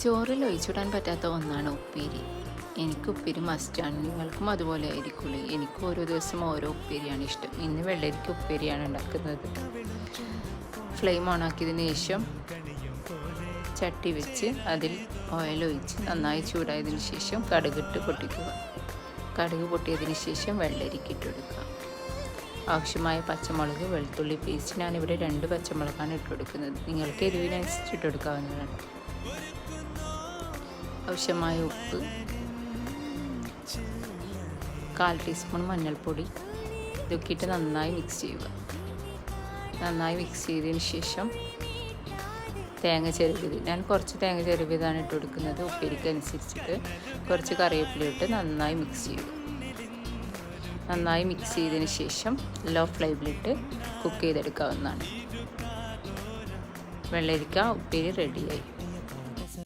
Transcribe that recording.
ചോറിൽ ഒഴിച്ചിടാൻ പറ്റാത്ത ഒന്നാണ് ഉപ്പേരി. എനിക്ക് ഉപ്പേരി മസ്റ്റാണ്. നിങ്ങൾക്കും അതുപോലെ ആയിരിക്കുള്ളൂ. എനിക്ക് ഓരോ ദിവസം ഓരോ ഉപ്പേരിയാണ് ഇഷ്ടം. ഇന്ന് വെള്ളരിക്ക ഉപ്പേരിയാണ് ഉണ്ടാക്കുന്നത്. ഫ്ലെയിം ഓണാക്കിയതിന് ശേഷം ചട്ടി വെച്ച് അതിൽ ഓയിൽ ഒഴിച്ച് നന്നായി ചൂടായതിന് ശേഷം കടുകിട്ട് പൊട്ടിക്കുക. കടുക് പൊട്ടിയതിന് ശേഷം വെള്ളരിക്ക ഇട്ട് കൊടുക്കുക. ആവശ്യമായ പച്ചമുളക്, വെളുത്തുള്ളി പേസ്റ്റ്, ഞാനിവിടെ 2 പച്ചമുളകാണ് ഇട്ട് കൊടുക്കുന്നത്. നിങ്ങൾക്ക് എരിവിനനുസരിച്ച് ഇട്ട് കൊടുക്കാവുന്നതാണ്. ആവശ്യമായ ഉപ്പ്, 1/4 ടീസ്പൂൺ മഞ്ഞൾപ്പൊടി, ഇതൊക്കെ ഇട്ട് നന്നായി മിക്സ് ചെയ്യുക. നന്നായി മിക്സ് ചെയ്തതിന് ശേഷം തേങ്ങ ചിരവിയത്, ഞാൻ കുറച്ച് തേങ്ങ ചിരവിയതാണ് ഇട്ട് കൊടുക്കുന്നത്. ഉപ്പേരിക്ക് അനുസരിച്ചിട്ട് കുറച്ച് കറിവേപ്പില ഇട്ട് നന്നായി മിക്സ് ചെയ്യുക. നന്നായി മിക്സ് ചെയ്തതിന് ശേഷം ലോ ഫ്ലെയിമിലിട്ട് കുക്ക് ചെയ്തെടുക്കാവുന്നതാണ്. വെള്ളരിക്ക ഉപ്പേരി റെഡിയായി.